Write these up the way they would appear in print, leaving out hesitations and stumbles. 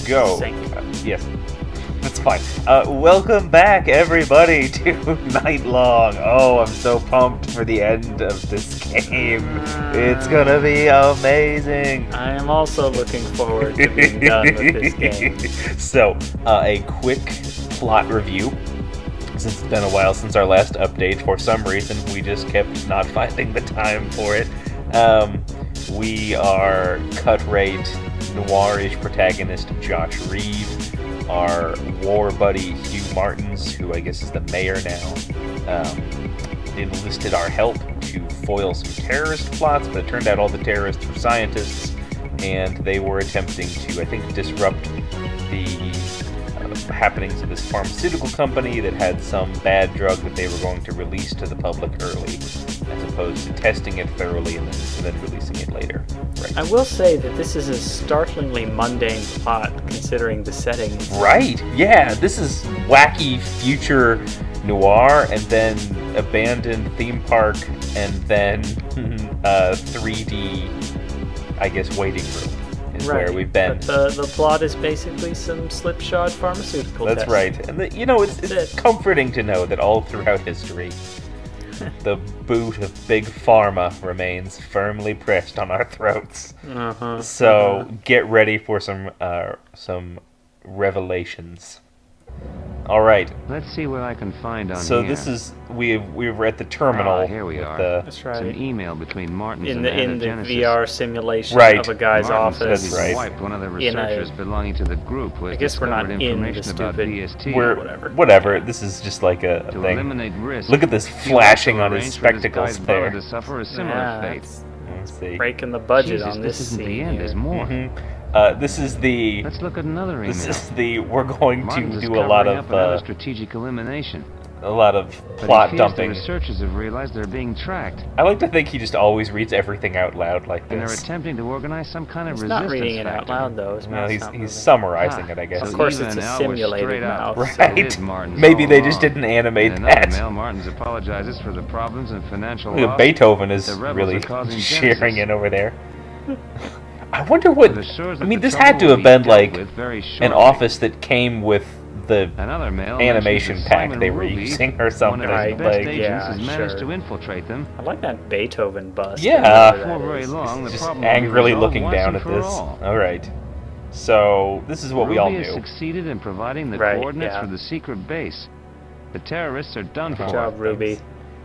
go. Yes. That's fine. Welcome back, everybody, to Nightlong. Oh, I'm so pumped for the end of this game. It's gonna be amazing. I am also looking forward to being done with this game. So, a quick plot review. Since it's been a while since our last update, for some reason, we just kept not finding the time for it. We are cut-rate, noirish protagonist Josh Reeve. Our war buddy Hugh Martins, who I guess is the mayor now, enlisted our help to foil some terrorist plots, but it turned out all the terrorists were scientists, and they were attempting to, I think, disrupt the happenings of this pharmaceutical company that had some bad drug that they were going to release to the public early, as opposed to testing it thoroughly and then releasing it later. Right. I will say that this is a startlingly mundane plot, considering the setting. Right, yeah, this is wacky future noir, and then abandoned theme park, and then 3D, I guess, waiting room. Right. Where we've been. But the plot is basically some slipshod pharmaceutical That's tests. right. And it's comforting to know that all throughout history, the boot of Big Pharma remains firmly pressed on our throats. So get ready for some revelations. All right. Let's see what I can find on so here. this is we were at the terminal. Here we are. That's right. It's an email between Martins in and the Genesis. VR simulation Right. of a guy's Martins office. says That's he's right. wiped one of the researchers belonging to the group. I guess we're not in the information about stupid. DST We're or whatever. This is just like a to thing. eliminate risk. Look at this he flashing also on his arranged for this spectacles guy's brother there. to suffer a similar fate. Let's see. Breaking the budget Jesus, on this isn't scene. the end. here. There's more. This is the. Let's look at another email. This is the. We're going Martins to is do a lot covering up another of strategic elimination. plot But he fears dumping. The researchers have realized they're being tracked, I like to think he just always reads everything out loud like and they're this. attempting to organize some kind of He's resistance not reading it out factor. loud, though. His No, mouth's he's not moving. summarizing it, I guess. Of course, Even it's a an hour simulated straight mouth. out. Right. So it is Martins Maybe all they just along. didn't animate In another that. mail, Martins apologizes for the problems and financial Look at loss Beethoven is the rebels really are causing sharing Genesis. in over there. I wonder what. But assures I that mean, the this trouble had to will have be been dealt like with very an shortly. office that came with the Another mail animation mentions that pack Simon they were Ruby, using or one something. of his Right. best Like, agents, yeah, has managed sure. to infiltrate them. I like that Beethoven bust. Yeah. whatever that Before very is. long, the just problem will be angrily resolved looking once down and at for this. all. All right. So this is what we all Ruby has knew. succeeded in providing the Right, coordinates yeah. for the secret base. The terrorists are done for. Good job, Ruby.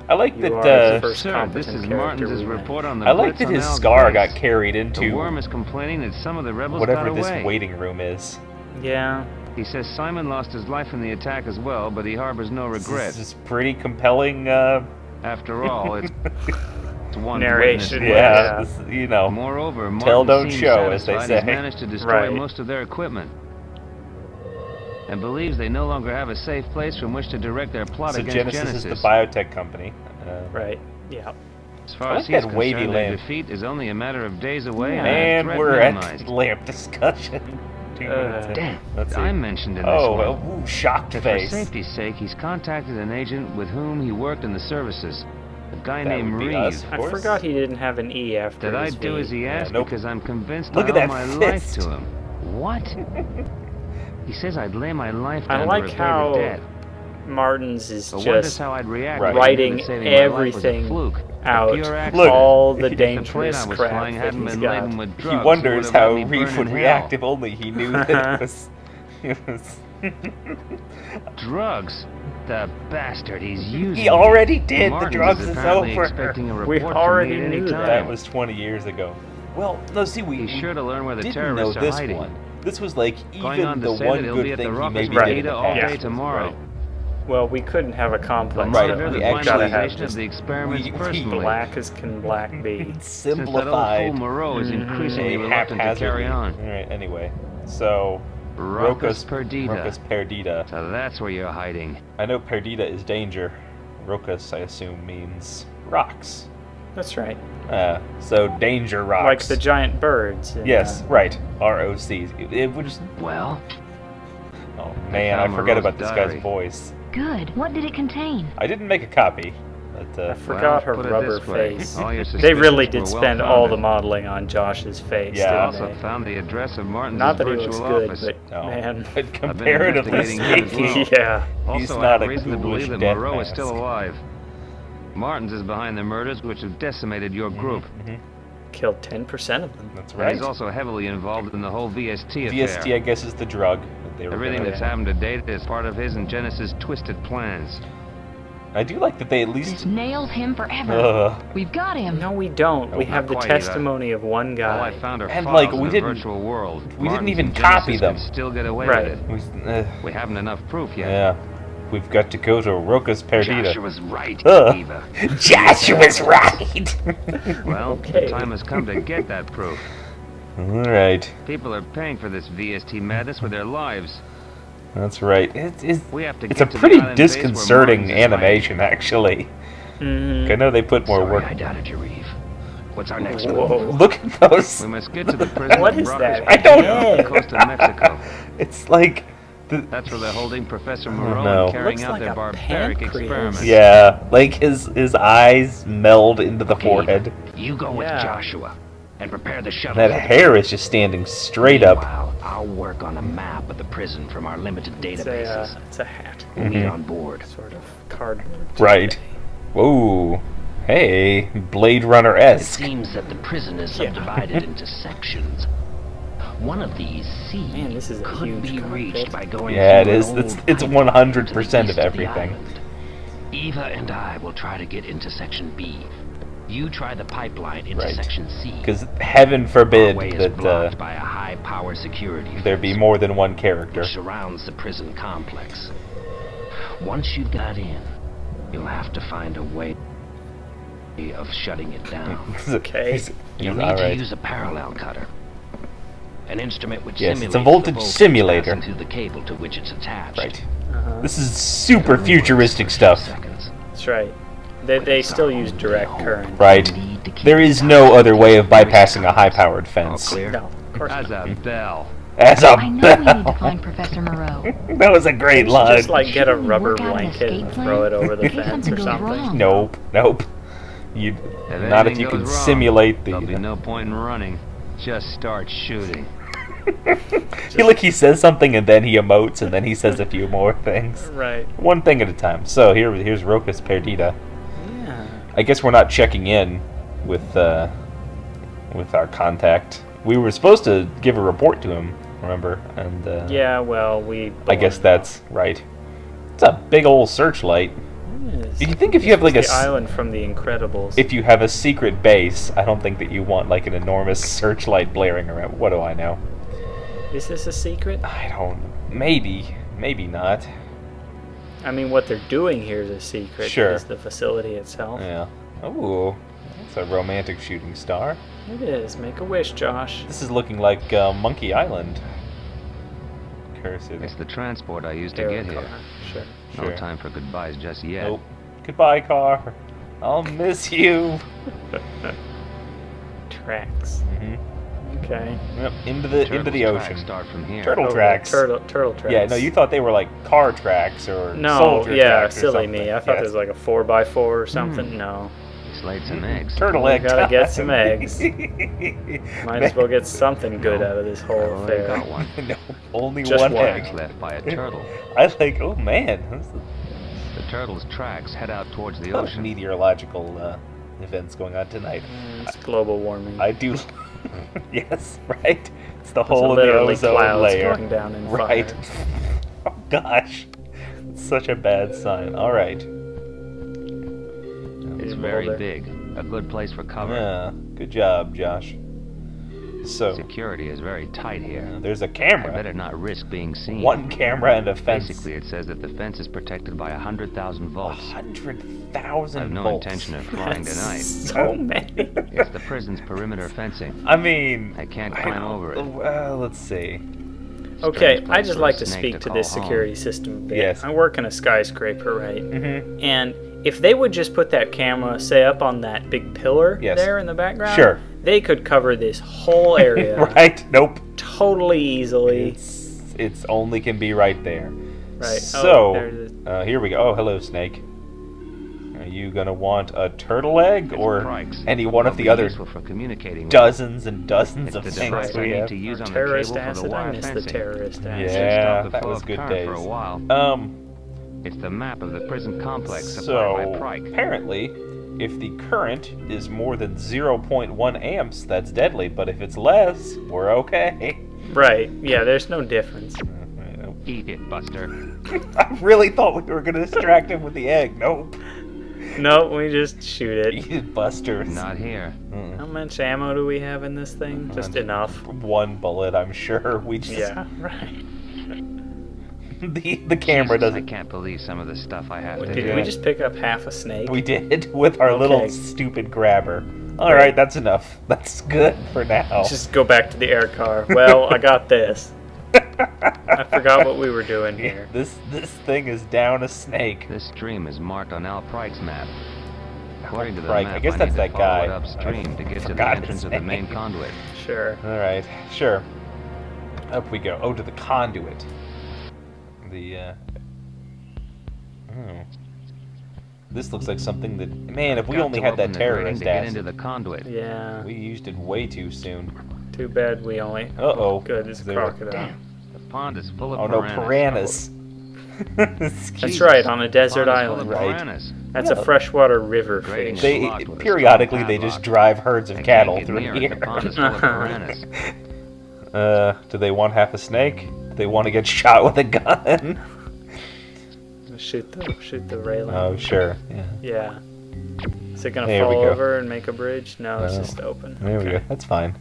I like You are that. the first Sir, this competent is character Martins' we met. report on the I like blitz that on his Al's scar base. got carried The into worm is complaining that some of the rebels whatever got this away. waiting room is. Yeah. He says Simon lost his life in the attack as well, but he harbors no regret. This is pretty compelling. After all, it's one Narration, witness. Yeah, Yeah. this- you know. Moreover, Tell, Martin don't seems show, as they satisfied say. he's managed to destroy Right. most of their equipment, and believes they no longer have a safe place from which to direct their plot So against Genesis is the biotech company. Right. Yeah. As far I like as he's that wavy concerned, their lamp. defeat is only a matter of days away, and, And threat we're minimized. at lamp discussion. 2 minutes in. Damn, Let's see. I mentioned in this Oh, one. well, ooh, shocked that face. for safety's sake, he's contacted an agent with whom he worked in the services, a guy That named would be Reeve. us, of I course. forgot he didn't have an E after Did I his do V. as he asked? nope. Because I'm convinced Look I at owe that my fist. life to him. What? He says I'd lay my life I down like to repay how the debt. Martins is But wonders just how I'd react Right. if I knew writing that saving my life was a everything fluke, a out, pure accident. Look, all the if the plane dangerous I was crap flying that hadn't he's been got. laden with He drugs, he wonders would have how let me Reef burn would in react hell. if only he knew that it was. Drugs? The bastard, he's using He already me. did. Martins the drugs is is apparently over. expecting a We report already from me at any knew time. That was 20 years ago. Well, no, see, we He's sure to learn where the didn't know terrorists are this hiding. one. This was like Going even on to the say one that he'll be good at the thing he Rockets maybe Regatta did in the all past. day tomorrow. Right. Well, we couldn't have a complex. Right, Monitor we the actually have finalization just of the experiments we- personally. black as can black be. Since that old Simplified. fool Moreau is increasingly a reluctant to carry on. Alright, anyway. So, Rocus Perdita. Rocus Perdita. So that's where you're hiding. I know Perdita is danger. Rocus, I assume, means rocks. That's right. So danger rocks. Like the giant birds. in, Yes, right. ROCs. It would just. Well, Oh man, I found forget Moreau's about this diary. guy's voice. Good. What did it contain? I didn't make a copy. I But, forgot her put it rubber this way, face. all your They really suspicions did were spend all the well-founded. modeling on Josh's face, Yeah. I didn't also they? found the address of Martin's Not that he virtual looks good, office. but no. man, But I've been comparatively investigating him as speaking, well. yeah. he's Also, I not have a reason to ghoulish believe that death Moreau is mask. still alive. Martin's is behind the murders which have decimated your group. Killed 10% of them. That's And right. he's also heavily involved in the whole VST VST, affair. I guess, is the drug that they were Everything gonna- that's happened to date is part of his and Genesis' twisted plans. I do like that they at This least. nails him forever. Ugh. We've got him. No, we don't. We Nope, have not the quite either. testimony of one All guy. I found are And, files like, in we the didn't- virtual world. we didn't Martin's even and copy Genesis them. could still get away Right. with it. We haven't enough proof yet. Yeah. We've got to go to Roca's Perdita. Joshua's right, Ugh. Eva. Joshua's right! Well, Okay. the time has come to get that proof. Alright. People are paying for this VST madness with their lives. That's right. It's We have to a get to the pretty island base where disconcerting Martin's is hiding. animation, actually. Mhm. I know they put more work. doubted you, Reeve. What's our next Whoa. Look at those. We must get to the prison What of is Brockers that? I don't off know. the coast of Mexico. It's like That's where they're holding Professor Moreau no. and carrying Looks out like their a barbaric pancreas. experiments. yeah, like his eyes meld into the forehead. You go with Yeah. Joshua and prepare the shuttle. That hair is just standing straight up. Meanwhile, I'll work on a map of the prison from our limited databases. It's a hat. We'll meet on board. Sort of cardboard. Right. Whoa. Hey, Blade It Runner-esque. seems that the prison is Yeah. subdivided into sections. One of these seas Man, this is a could huge be cockpit. reached by going Yeah, it through an is. old It's pipeline 100% to of the east the everything. island. Eva and I will try to get into section B. You try the pipeline into Right. section C. Because heaven Our forbid way is that blocked by a high-power security there be fence more than one character. which surrounds the prison complex. Once you've got in, you'll have to find a way of shutting it down. Okay. He's You'll need to alright. use a parallel cutter. An instrument which Yes, it's simulates a voltage the voltage simulator. passing through the cable to which it's attached. Right. Uh-huh. This is super It'll futuristic work for stuff. seconds. That's right. They still use direct current. Right. Need to keep There is it no down. other way of bypassing a high-powered All fence. clear? No, of course As not. a bell. As a I know we need to bell. find Professor Moreau. That was a great line. Just like get a Shouldn't we rubber work out an blanket and escape throw plan? it over the In case fence something or goes something. wrong. Nope. You If not if anything you can goes wrong, simulate there'll be the. no point in running. Just start shooting. He says something and then he emotes and then he says a few more things. Right. One thing at a time. So here's Roca's Perdita. Yeah. I guess we're not checking in with our contact. We were supposed to give a report to him, remember? And Yeah, well, we... I guess that's right. It's a big old searchlight. Do you think if you have like the island from The Incredibles. if you have a secret base, I don't think that you want like an enormous searchlight blaring around. What do I know? Is this a secret? I don't. Maybe not. I mean, what they're doing here is a secret. Sure. Is the facility itself. Yeah. Ooh, that's a romantic shooting star. It is. Make a wish, Josh. This is looking like Monkey Island. Cursed. It's the transport I used to Air get car. here. Sure. No Sure. time for goodbyes just yet. Nope. Goodbye, car. I'll miss you. Tracks. hmm Okay. Yep. Into the Turtles' ocean. tracks start from here. Turtle Oh, tracks. Turtle tracks. Yeah. No, you thought they were like car tracks or No, soldier yeah, tracks or silly something. me. I thought Yes. it was like a 4x4 or something. No. It's laid some eggs. Turtle We egg. gotta get time. some eggs. Might as well get something good No. out of this I've whole already affair. got one. No, only Just one one. egg. Left by a turtle. I like. Oh man, this is The turtle's tracks head out towards the a lot of ocean. meteorological events going on tonight. It's global warming. I do. Yes, right. It's the It's hole in the literally ozone clouds layer. going down in Right. fire. Oh gosh, such a bad sign. All right. It's Even very older. big. A good place for cover. Yeah. Good job, Josh. So Security is very tight here. there's a I camera. better not risk being seen. One camera and a fence. Basically, it says that the fence is protected by 100,000 volts. 100,000 I have no volts. intention of flying tonight. So many. It's the prison's perimeter fencing. I mean, I can't climb don't- over it. Well, let's see. Okay, Strange I place just for like a to snake speak to call this home. security system a bit. Yes. I work in a skyscraper, right? Mm-hmm. And if they would just put that camera, say, up on that big pillar Yes. there in the background, Sure. they could cover this whole area Right? Nope. totally easily. It's only can be right there. Right. So there's here we go. Oh, hello, Snake. Are you gonna want a turtle egg or Prikes. any one of They'll the be other useful for communicating with. dozens and dozens It's of the things device I we need have? to use on the Terrorist cable for the acid. I wire miss the fencing. terrorist acid. Yeah, Stop the that flow was of good current days. for a while. It's the map of the prison complex supplied So by Prike. apparently, if the current is more than 0.1 amps, that's deadly. But if it's less, we're okay. Right. Yeah, there's no difference. Eat it, Buster. I really thought we were gonna distract him with the egg. Nope. No, we just shoot it. Eat it, Busters. Not here. How much ammo do we have in this thing? Just enough. One bullet, I'm sure. We just Yeah, right. the camera Jesus, I doesn't. can't believe some of the stuff I have to Did do. we just pick up half a snake? We did with our little Okay. stupid grabber. All right, that's enough. That's good for now. Just go back to the air car. Well, I got this. I forgot what we were doing here. This thing is down a snake. This stream is marked on Al Prike's map. According to the Prike, map, I guess need that's to that follow guy. it upstream to get to the Forgot entrance his of the main name. conduit. Sure. All right, sure. Up we go. Oh, to the conduit. This looks like something that, man, if we Got only to had open that the grating terrorist to get into acid, the conduit. Yeah. we used it way too soon. Too bad we only. Uh-oh. Good, it's a There- crocodile. The pond is full of Oh no, piranhas. piranhas. That's right, on a desert Pond is full island. of Right. piranhas. That's a freshwater river Grating fish. is They locked with a periodically strong they just padlock. drive herds of They cattle can't get through near it. here. The pond is full of piranhas. Do they want half a snake? Do they want to get shot with a gun? Shoot the railing. Oh sure. Yeah. Yeah. Is it gonna There we fall go. over and make a bridge? No, it's No. just open. There we Okay. go. That's fine.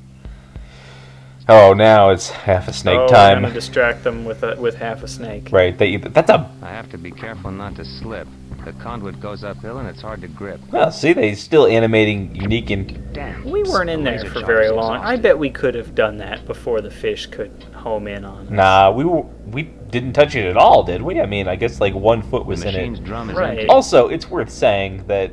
Oh, now it's half a snake Oh, time. we're gonna distract them with half a snake. Right. That's a. I have to be careful not to slip. The conduit goes uphill and it's hard to grip. Well, see, they still animating unique and. Damn. We weren't in the there laser for charge very is long. I exhausted. bet we could have done that before the fish could home in on us. Nah, we didn't touch it at all, did we? I mean, I guess like 1 foot The was in machine's it. drum is Right. empty. Also, it's worth saying that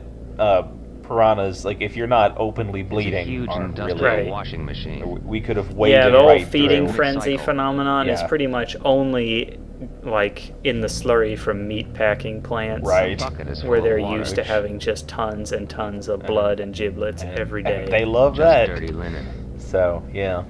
piranhas, like if you're not openly It's a bleeding, huge aren't industrial Right. really. washing machine. We could have waded Yeah, the whole right feeding through. frenzy Cycle. phenomenon is Yeah. pretty much only like in the slurry from meat packing plants. Right. Bucket is full Where of they're water. used to having just tons and tons of blood and giblets every day. And they love Just that. dirty linen. So yeah.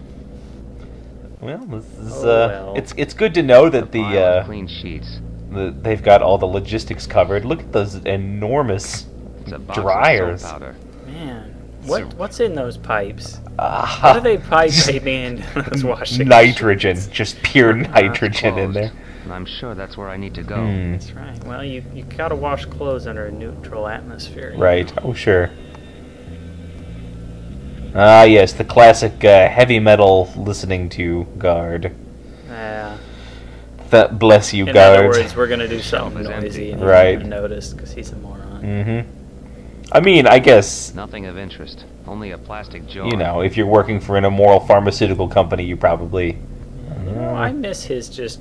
Well, this is Oh, well. it's good to know that Pile of clean sheets. they've got all the logistics covered. Look at those enormous It's a box of dryers. soap powder. Man, what's in those pipes? What Ah, are they piping into those washing nitrogen, machines? just pure nitrogen in Closed. there. And I'm sure that's where I need to go. Hmm, That's right. Well, you gotta wash clothes under a neutral atmosphere. right. Oh sure. Ah yes, the classic heavy metal listening to guard. Yeah. That bless you, In guard. other words, we're gonna do something is empty. noisy and Right. he's gonna notice because he's a moron. Mm-hmm. I mean, I guess, Nothing of interest. Only a plastic jar. you know, if you're working for an immoral pharmaceutical company, you probably. You know, I miss his just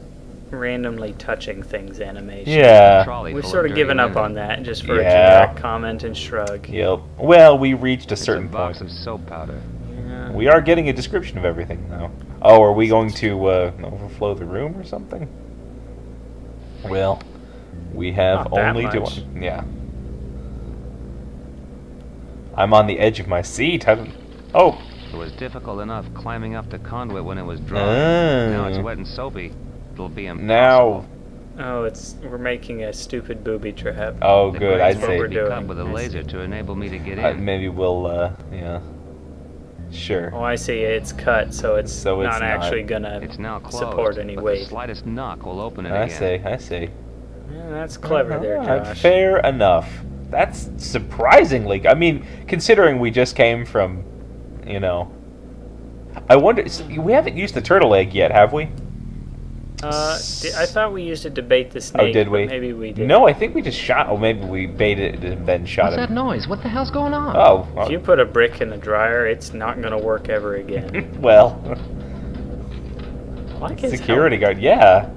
randomly touching things animation. Yeah. Trolley We've full sort of dirty given up linen. on that just for Yeah. a generic comment and shrug. Yep. Well, we reached a It's certain a box point. of soap powder. Yeah. We are getting a description of everything now. Oh, are we going to overflow the room or something? Well, we have Not that only to. much. Yeah. I'm on the edge of my seat. Oh. It was difficult enough climbing up the conduit when it was dry. Ah. Now it's wet and soapy. It'll be impossible. Now. Oh, we're making a stupid booby trap. Oh, The good. grates I'd will what say we're be doing. cut with a I see. laser to enable me to get in. maybe we'll. Yeah. Sure. Oh, I see. It's cut, so it's So it's not not- actually gonna It's now closed. support any but weight. The slightest knock will open it I again. see. I see. Yeah, that's clever there, Josh. Fair enough. That's surprisingly. I mean, considering we just came from, you know. I wonder. We haven't used the turtle egg yet, have we? I thought we used it to bait the snake. Oh, did but we? Maybe we did. No, I think we just shot. Oh, maybe we baited it and then shot What's that him. noise? What the hell's going on? Oh, If you put a brick in the dryer, it's not gonna work ever again. well, I like his security helmet. guard. Yeah,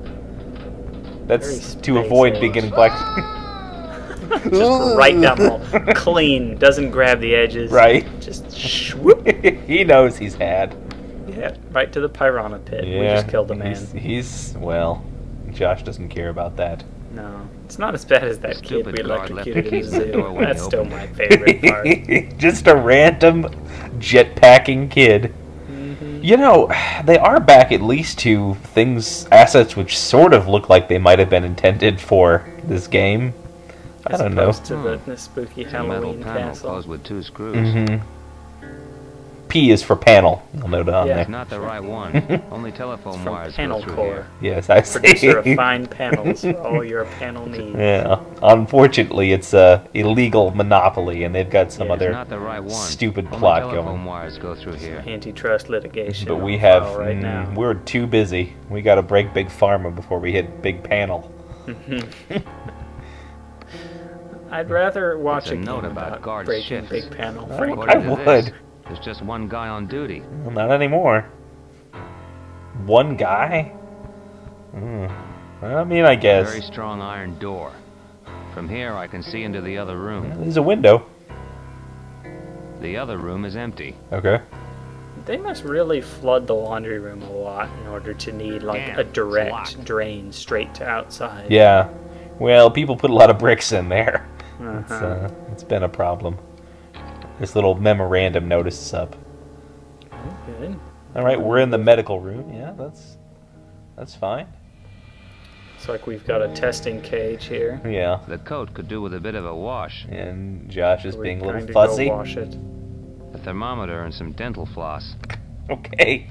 that's Very to avoid space-age. being black. Just right down the hole. Clean. Doesn't grab the edges. Right. Just swoop. He knows he's had. Yeah, right to the piranha pit. Yeah, We just killed a man. He's well. Josh doesn't care about that. No. It's not as bad as that kid stupid we guard left electrocuted the in key the in the door zoo. when he That's still opened my it. favorite part. Just a random jetpacking kid. Mm-hmm. You know, they are back at least to assets which sort of look like they might have been intended for this game. I don't know. As opposed to the spooky It's a metal Halloween panel castle. closed with 2 screws. Mm-hmm. P is for panel. You'll note it on Yeah. there. It's not the right one. Only telephone From wires Panel go through Core. here. Yes, I see. Producer of fine panels for all your panel needs. Yeah. Unfortunately, it's a illegal monopoly, and they've got some Yeah. It's other not the right one. stupid Only plot telephone going. wires go through here. Antitrust litigation. But we on have. file right now. We're too busy. We got to break Big Pharma before we hit Big Panel. I'd rather watch It's a a game note about guard breaking shifts. Big Panel. I frankly. According to would. this, there's just one guy on duty. Well, not anymore. One guy? I mean, I A guess. very strong iron door. From here, I can see into the other room. There's a window. The other room is empty. Okay. They must really flood the laundry room a lot in order to need like Damn, a it's direct locked. drain straight to outside. Yeah. Well, people put a lot of bricks in there. Uh-huh. It's been a problem. This little memorandum notice is up. Good. All right, we're in the medical room. Yeah, that's fine. It's like we've got a testing cage here. Yeah. The coat could do with a bit of a wash. And Josh is We're being a going little to fuzzy. Go wash it. A thermometer and some dental floss. Okay.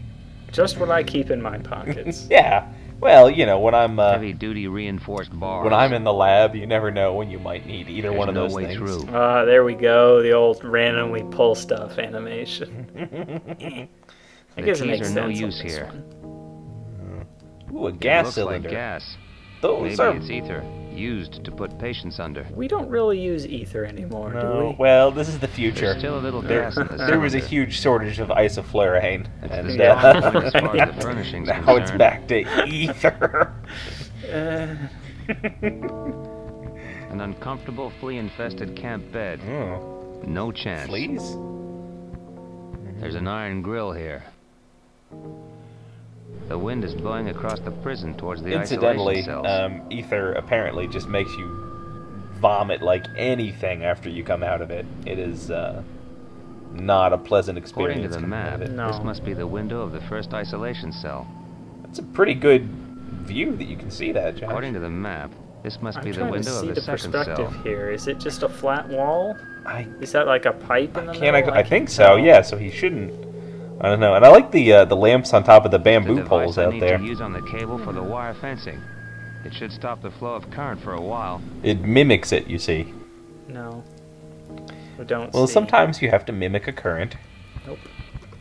Just what I keep in my pockets. Yeah. Well, you know, when I'm Heavy-duty reinforced bars. when I'm in the lab, you never know when you might need either There's one of no those way things. through. There we go. The old randomly pull stuff animation. I The guess it keys makes are no sense on use this here. one. Ooh, a It gas looks cylinder. like gas. Those Maybe are it's ether, used to put patients under. We don't really use ether anymore, do no. we? Well, this is the future. There's still a little There, gas in the there was a cylinder. huge shortage of isoflurane, It's and the Yeah. starting point as far as the furnishing's now it's concerned. back to ether. An uncomfortable, flea-infested camp bed. Oh, No chance. fleas? There's an iron grill here. The wind is blowing across the prison towards the Incidentally, isolation cells. ether apparently just makes you vomit like anything after you come out of it. It is not a pleasant According to experience. the coming out map, of it. No. this must be the window of the first isolation cell. It's a pretty good view that you can see that, Josh. According to the map, this must I'm be the trying to window see of the the second perspective cell. here. Is it just a flat wall? I Is that like a pipe in the can't. middle? I think can't so. tell. Yeah. So he shouldn't. I don't know. And I like the lamps on top of the The bamboo device poles I out need there. to use on the cable for the wire fencing. It should stop the flow of current for a while. It mimics it. You see. No. We don't Well, see. sometimes you have to mimic a current. Nope.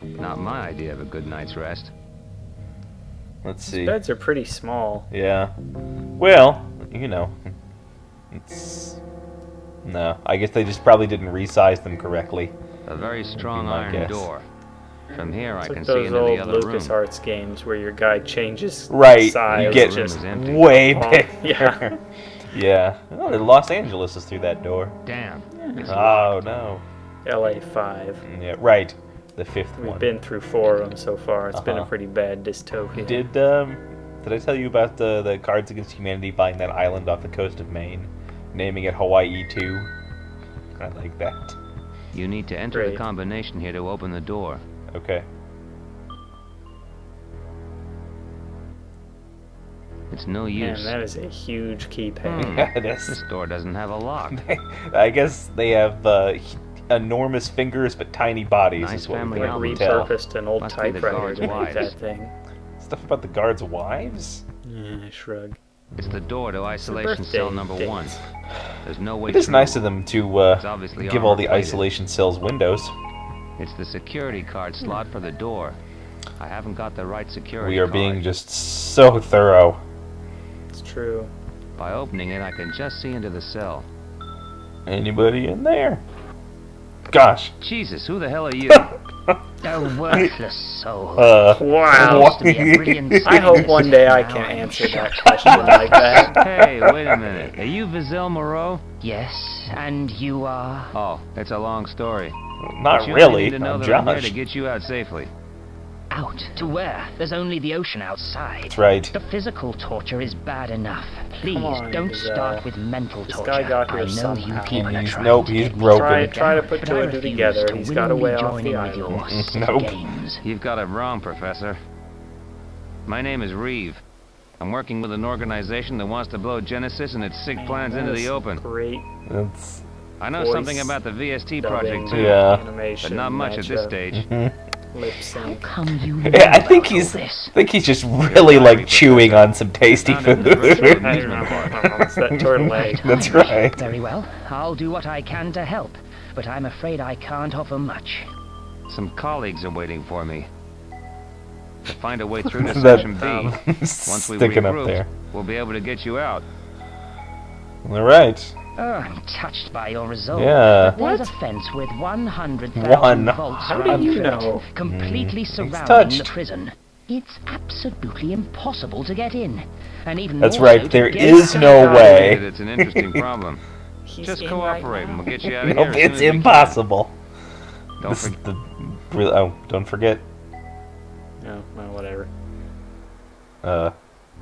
Not my idea of a good night's rest. Let's see. Beds are pretty small. Yeah. Well, you know, it's no. I guess they just probably didn't resize them correctly. A very strong my iron guess. door. From here, I It's can like see those into old the other room. LucasArts games where your guy changes Right. size. You get The room is empty. way Oh, bigger. yeah. Yeah. Oh, Los Angeles is through that door. Damn. It's Oh no. LA 5. Yeah. Right. The fifth We've one. been through 4 of them so far. It's been a Uh-huh. pretty bad dystopia. Did I tell you about the Cards Against Humanity buying that island off the coast of Maine, naming it Hawaii 2? I like that. You need to enter Great. the combination here to open the door. Okay. It's no Man, use. that is a huge keypad. Yeah, it is. This door doesn't have a lock. I guess they have enormous fingers but tiny bodies. Nice is what family we Like can album. tell. repurposed an old Must be the typewriter guards' to make wives. that thing. Stuff about the guards' wives? Yeah, shrug. It's the door to isolation birthday cell number date. 1. There's no way It is through. nice of them to It's obviously give all the armor-plated. isolation cells windows. It's the security card slot for the door. I haven't got the right security We are card. being just so thorough. It's true. By opening it, I can just see into the cell. Anybody in there? Gosh. Jesus, who the hell are you? A worthless soul. Wow. Used to be a brilliant I hope one day I can Now I'm answer that shot. question like that. Hey, wait a minute. Are you Vizel Moreau? Yes, and you are? Oh, it's a long story. Not But you really. need to know I'm that I'm here Josh. to get you out safely. Out. To where? There's only the ocean outside. That's right. The physical torture is bad enough. Please, on, don't he's, start with mental this torture. guy got here I know somehow. you people are trying Nope, to he's get me broken. Try to put but two I and two refuse together. to He's got a way willingly off join the in with your island. silly Nope. games. You've got it wrong, Professor. My name is Reeve. I'm working with an organization that wants to blow Genesis and its sick plans into the open. Great That's I know voice something about the VST dubbing, project too, Yeah. animation, but not much at this matchup, stage. lip How sync. come you know Yeah, I think about all he's this? just really like chewing on some tasty Found it in the food. virtual I amusement don't park. know, it's that turtle egg. That's right. Very well. I'll do what I can to help, but I'm afraid I can't offer much. Some colleagues are waiting for me. To find a way through to That- Section B. Once we Sticking up regroup, there. we'll be able to get you out. All right. Oh, I'm touched by your resolve. Yeah. But there's a fence with 100,000 One. volts How do running you through know? it, completely surrounding touched. the prison. It's absolutely impossible to get in. And even That's more right, so to there get is out. no way. It's an interesting problem. He's Just in cooperate right and now. we'll get you out of Nope, here as soon it's as we can. impossible. Don't This is forget. the real. Oh, don't forget, No, well, whatever.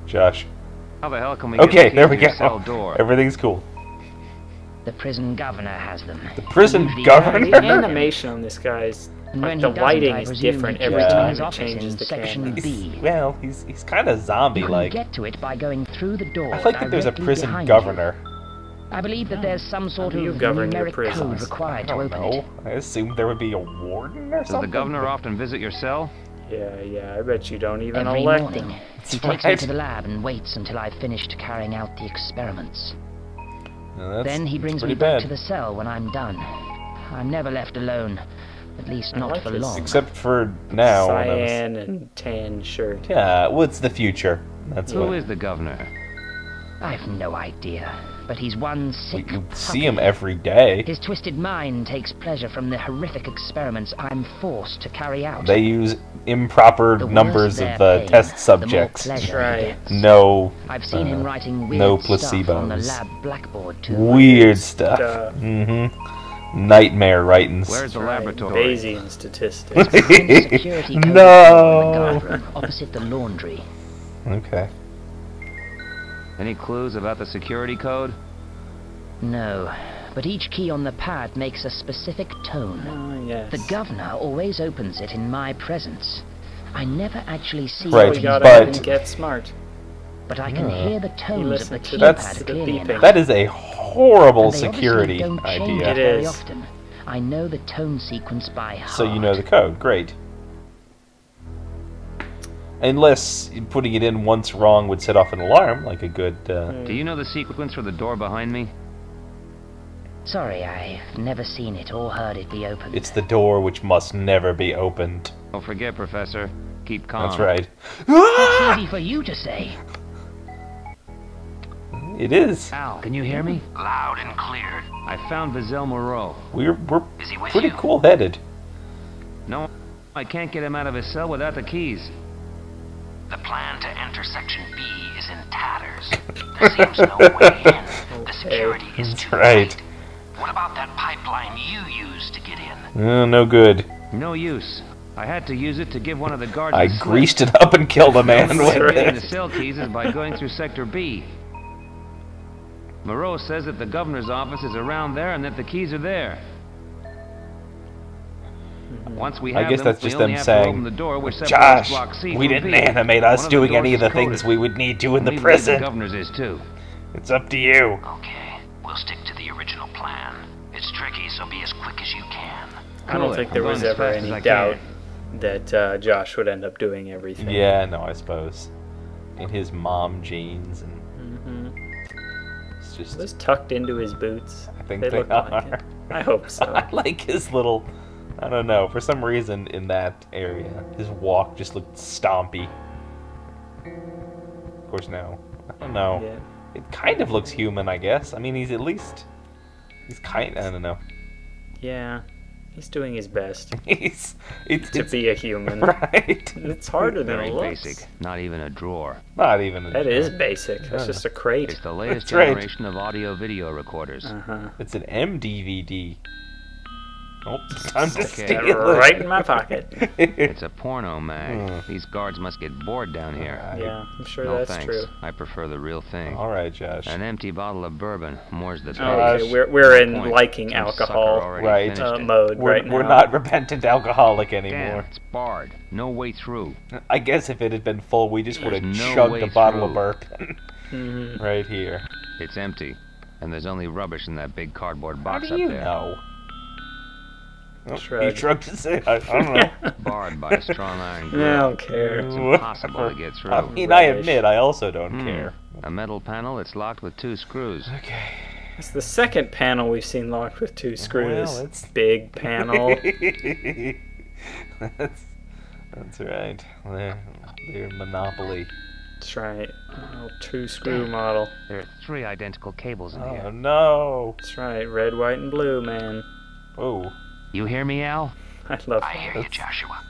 Josh. How the hell can we get Okay, the there keys we to your go. cell door? Everything's cool. The prison governor has them. The prison Usually governor? The carries them. animation on this guy's And like when the he doesn't, lighting I is presume different he every keeps it in time his it office changes in the section camera. B. Well, he's kind of You zombie can like. get to it by going through the door. I like that there's a directly prison behind governor. You. I believe that there's some sort How do you of govern your numeric prisons? code required I to don't open know. it. I assumed there would be a warden or Does the something. governor often visit your cell? Yeah, I bet you don't even Every elect morning, him. he That's takes me right. to the lab and waits until I've finished carrying out the experiments. No, that's Then he brings pretty me back bad. to the cell when I'm done. I'm never left alone, at least I not like for this. long. Except for now. when I was- Cyan and tan shirt. Yeah, what's the future? That's Who what. is the governor? I've no idea, but he's one sick You puppy. see him every day. His twisted mind takes pleasure from the horrific experiments I'm forced to carry out. They use improper The worse numbers their of the pain, test the more subjects. pleasure he Right. gets. No. I've seen him writing weird no stuff on the placebos. lab blackboard too. Weird stuff. Stuff. Nightmare writings. Where's the Right, laboratory? Bayesian statistics. Behind the security code No. in the guard room, opposite the laundry. Okay. Any clues about the security code? No, but each key on the pad makes a specific tone. Oh, yes. The governor always opens it in my presence. I never actually see Right, what You he's gotta but- get smart. but I can hear the tones of the listen to That's- keypad the clearly beeping. enough. That is a horrible And they obviously security don't change idea. it very It is. often. I know the tone sequence by heart. So you know the code. Great. Unless putting it in once wrong would set off an alarm, like a good. Do you know the sequence for the door behind me? Sorry, I've never seen it or heard it be opened. It's the door which must never be opened. Don't forget, Professor. Keep calm. That's right. That's easy for you to say. It is. Al, can you hear me? Loud and clear. I found Vizel Moreau. We're Is he with pretty you? cool-headed. No, I can't get him out of his cell without the keys. The plan to enter Section B is in tatters. There seems no way in. The security is too Right. tight. What about that pipeline you used to get in? No good. No use. I had to use it to give one of the guards I a slip. greased it up and killed a man The only way with of getting the it. cell keys is by going through Sector B. Moreau says that the governor's office is around there and that the keys are there. Once we I have guess them, that's we just only them have saying, to open the door which separates Josh, Block C we from didn't B. animate us One of doing doors any of is the things coded. we would need to in the We believe prison. The governor's is too. It's up to you. Okay, we'll stick to the original plan. It's tricky, so be as quick as you can. I don't Good. think there I'm was going as ever fast as any I doubt can. that Josh would end up doing everything. Yeah, no, I suppose. In his mom jeans and it's just. Was tucked into his boots. I think they they look like are. it. I hope so. I like his little. I don't know. For some reason, in that area, his walk just looked stompy. Of course, no. I don't know. Yeah. It kind of looks human, I guess. I mean, he's at least. He's kind. I don't know. Yeah. He's doing his best It's to be a human. right. It's harder than Very it looks. basic. Not even a drawer. Not even. That is basic. That's just a crate. It's the latest That's right. generation of audio-video recorders. Uh-huh. It's an MDVD. Oh, time to Get steal it right in my pocket. It's a porno mag. These guards must get bored down here. Yeah, I'm sure No that's thanks. true. I prefer the real thing. All right, Josh. An empty bottle of bourbon, more's the Oh, pay. okay, we're in Point. liking Some alcohol sucker already Right. finished it. mode right now. We're not repentant alcoholic Damn, anymore. it's barred. No way through. I guess if it had been full, we just would have There's no chugged way a bottle of through. bourbon. Right here. It's empty, and there's only rubbish in that big cardboard box How up do you there. know? Oh, he Shrug. shrugged his head. I don't know. Barred by a strong iron I grill. don't care. It's impossible to get through. I mean, I Rubbish. admit, I also don't care. A metal panel that's locked with 2 screws. Okay. It's the second panel we've seen locked with 2 screws. Well, it's- Big panel. that's right. They're Monopoly. That's right. Old 2-screw model. There are 3 identical cables in Oh here. no! That's right. Red, white, and blue, man. Oh, You hear me, Al? I love I hear you, Joshua.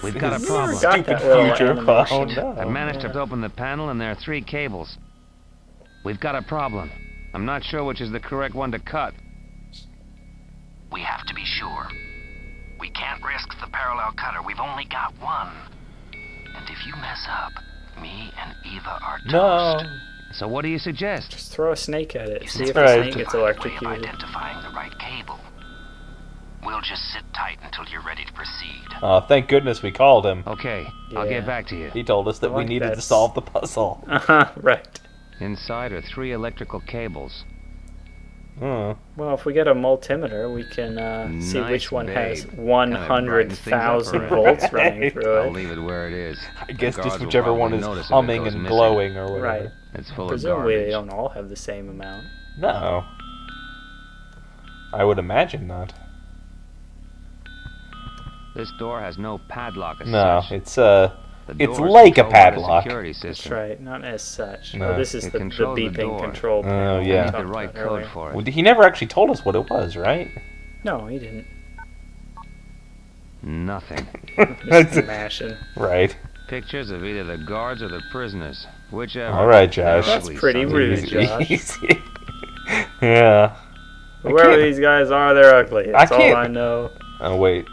We've got a problem. Got Stupid that little future. animation. Oh I no! managed to open the panel, and there are 3 cables. We've got a problem. I'm not sure which is the correct one to cut. We have to be sure. We can't risk the parallel cutter. We've only got one. And if you mess up, me and Eva are No. toast. So what do you suggest? Just throw a snake at it. See if Right. the snake gets Find a way of electrocuted. identifying the right cable. We'll just sit tight until you're ready to proceed. Oh, thank goodness we called him. Okay, I'll Yeah. get back to you. He told us that I we like needed that. to solve the puzzle. Right. Inside are 3 electrical cables. Oh. Well, if we get a multimeter, we can see Nice, which one has babe. 100,000 Kinda volts Right. running through I'll it. leave it where it is. I guess The just guards will whichever one probably is notice if it humming goes and missing. glowing or whatever. Right. It's full of Presumably they garbage. don't all have the same amount. No. I would imagine not. This door has no padlock as No, such. it's The it's door is like a controlled by the padlock. security That's system. right, not as such. No. Oh, this is It the controls the beeping door. control panel. Oh, we yeah. Need talked the right about code earlier. for it. Well, he never actually told us what it was, right? No, he didn't. Nothing. Just mashing. Right. Pictures of either the guards or the prisoners. Whichever. All right, Josh. They're That's ugly pretty sons of rude, bitches. Josh. Easy. Yeah. Whoever can't- these guys are, they're ugly. That's all can't- I know. Oh wait.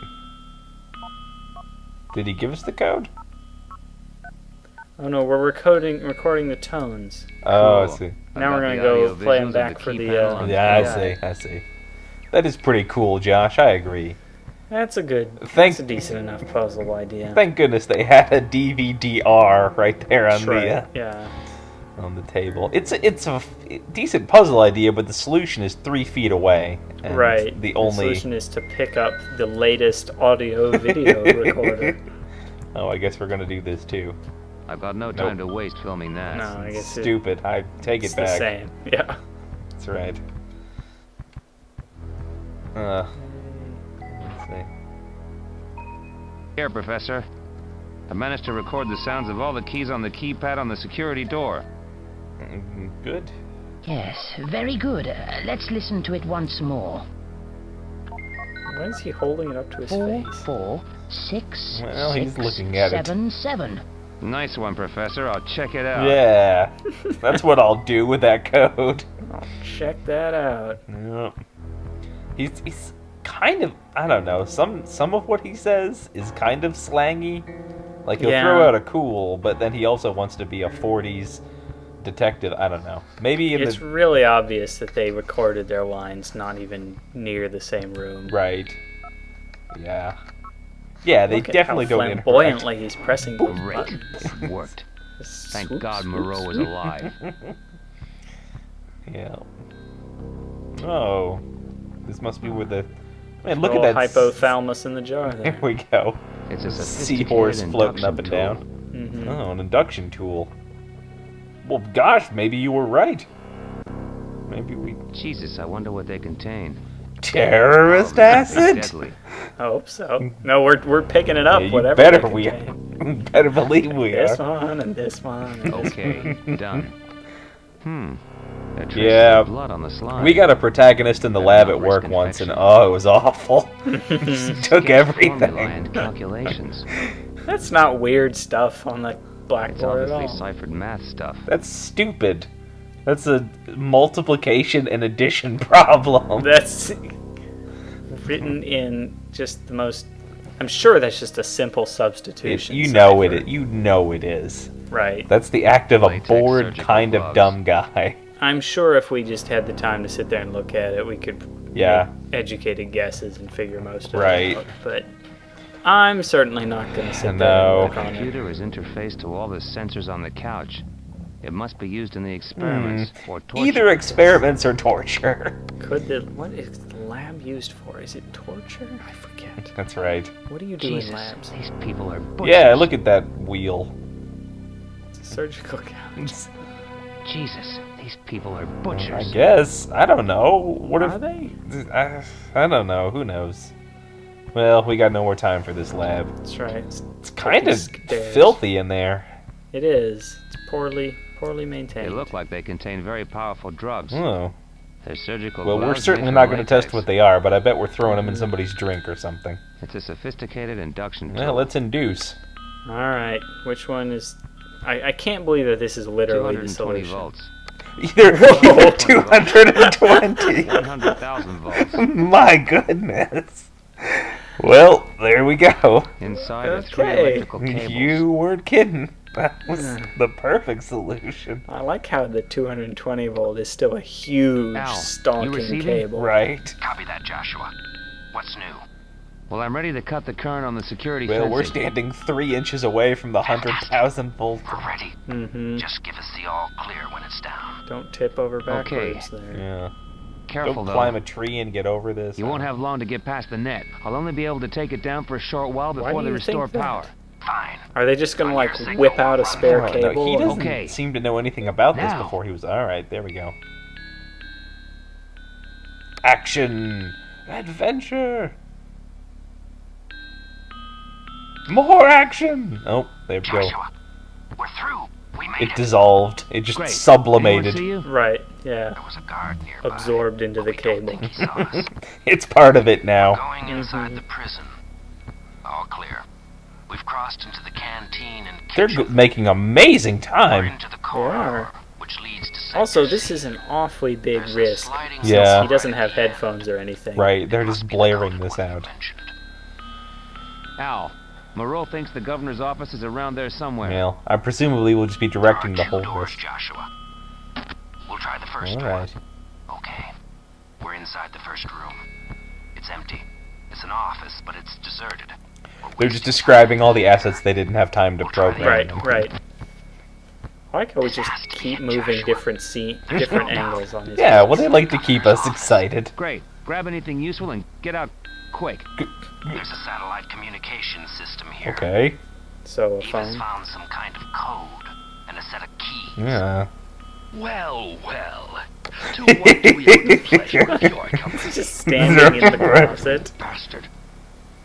Did he give us the code? Oh no, we're recording the tones. Oh, I Cool. see. I've Now we're got gonna the go audio play 'em visuals of back the for key the, panel on Yeah, I yeah. see. I see. That is pretty cool, Josh. I agree. That's a good. Thank- That's a decent enough puzzle idea. Thank goodness they had a DVD-R right there on That's right. the Yeah. on the table. It's a decent puzzle idea, but the solution is 3 feet away. And Right. The only. solution is to pick up the latest audio-video recorder. Oh, I guess we're gonna do this too. I've got no time to waste filming that. No, I guess Stupid. I take it's it the back. same. Yeah. That's right. Let's see. Here, Professor. I managed to record the sounds of all the keys on the keypad on the security door. Good. Yes, very good. Let's listen to it once more. Why is he holding it up to his 4, face? 4, 6, Well, he's 6, looking at it. 7, 7. Nice one, Professor. I'll check it out. Yeah. That's what I'll do with that code. I'll check that out. Yep. He's kind of, I don't know, some of what he says is kind of slangy. Like he'll Yeah. throw out a cool, but then he also wants to be a 40s detective. I don't know. Maybe in It's the really obvious that they recorded their lines not even near the same room. right. Yeah. Yeah, they Look at definitely how don't interact. flamboyantly he's pressing those Great. buttons. It worked. Thank Swoop, God swoop, Moreau was swoop. alive. Yeah. Oh. This must be where the man, look Little at that hypothalamus in the jar There there. we go. It's a sophisticated Seahorse floating up and induction down. tool. Mhm. Oh, an induction tool. Well, gosh, maybe you were right. Maybe we Jesus, I wonder what they contain. terrorist Probably something acid. Deadly. I hope so. No, we're picking it up. Yeah, you whatever. better they we contain. better believe we This are. one and this one. And this Okay, done. There are traces Yeah. of blood on the slide. We got a protagonist in the Better lab not at work risk once, and infection. oh, it was awful. Just took Sketch formula everything. and calculations. That's not weird stuff on the It's blackboard at obviously all. ciphered math stuff. That's stupid. That's a multiplication and addition problem. That's written in just the most. I'm sure that's just a simple substitution. You know cipher. it. You know it is. Right. That's the act of a Latex bored, surgical kind of gloves. dumb guy. I'm sure if we just had the time to sit there and look at it, we could Yeah. make educated guesses and figure most of Right. it out. But I'm certainly not going to sit there No. and The work on it. computer is interfaced to all the sensors on the couch. It must be used in the experiments or torture. Either experiments or torture. What is the lab used for? Is it torture? I forget. That's right. What do you do Jesus, in labs? these people are butchers. Yeah, look at that wheel. It's a surgical couch. Jesus, these people are I butchers. guess. I don't know. What Are if... they? I don't know. Who knows? Well, we got no more time for this lab. That's right. It's kind of Stairs. filthy in there. It is. It's poorly maintained. They look like they contain very powerful drugs. Oh. Their surgical Well, we're gloves certainly made not from going to test latex. what they are, but I bet we're throwing them in somebody's drink or something. It's a sophisticated induction Well, tool. let's induce. All right. Which one is? I can't believe that this is literally the 220 solution. volts. Either 220. 100,000 volts. My goodness. Well, there we go. Inside are 3 Okay. electrical cables. You weren't kidding. That was the perfect solution. I like how the 220 volt is still a huge Al, you stalking receiving? cable. Right. Copy that, Joshua. What's new? Well, I'm ready to cut the current on the security Well, we're fencing. standing 3 inches away from the 100,000 volt. We're ready. Mm-hmm. Just give us the all clear when it's down. Don't tip over backwards there. Yeah. Careful, Don't though. climb a tree and get over this. You won't have long to get past the net. I'll only be able to take it down for a short while Why before do they you restore think that? power. Fine. Are they just gonna like whip out a spare Oh, no, cable? he and- doesn't Okay. seem to know anything about this Now. before he was. Alright, there we go. Action! Adventure! More action! Oh, there we go. Joshua, we're through. We made It it. dissolved. It just Great. sublimated. Anyone see you? Right. Yeah. There was a guard nearby. Absorbed into the We don't cable. think he saw us. It's part of it now. Going inside the prison. All clear. We've crossed into the canteen and They're kitchen. making amazing Or time. into the corridor, are. which leads to Sector Also, this C. is an awfully big There's a risk. sliding Yeah. door He doesn't right have at the end. headphones or anything. Right, they're Must just be the blaring code this one you out. mentioned. Al, Moreau thinks the governor's office is around there somewhere. Well, I presumably will just be directing the There are whole two doors, list. Joshua. We'll try the first door. Alright. Okay. We're inside the first room. It's empty. It's an office, but it's deserted. We're They're just wasting describing time all the here. assets they didn't have time to program. Right. Right. I like how we just keep moving different different angles on his. Yeah, well, they like to keep us excited. Great. Grab anything useful and get out quick. There's a satellite communication system here. Okay. So a Eva's phone. found some kind of code and a set of keys. Yeah. Well, well. To what do we owe the pleasure of your company, Just standing in the Right. closet. bastard?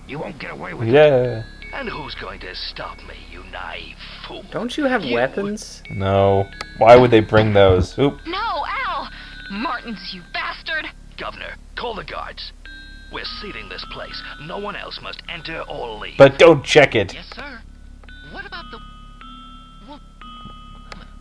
You won't get away with it. Yeah. And who's going to stop me, you naive fool? Don't you have weapons? No. Why would they bring those? Oop. No, Al! Martins, you bastard! Governor, call the guards. We're sealing this place. No one else must enter or leave. But don't check it. Yes, sir. What about the...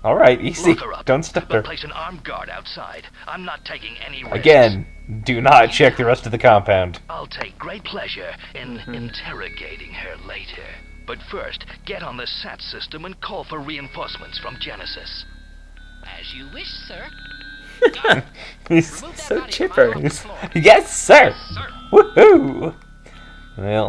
Alright, easy. Lock her up. Don't But stutter. place an armed guard outside. I'm not taking any risks. Again, do not check the rest of the compound. I'll take great pleasure in interrogating her later. But first, get on the SAT system and call for reinforcements from Genesis. As you wish, sir. He's- Remove that So body from chipper. my office floor. yes, sir! Sir. Woohoo! Well,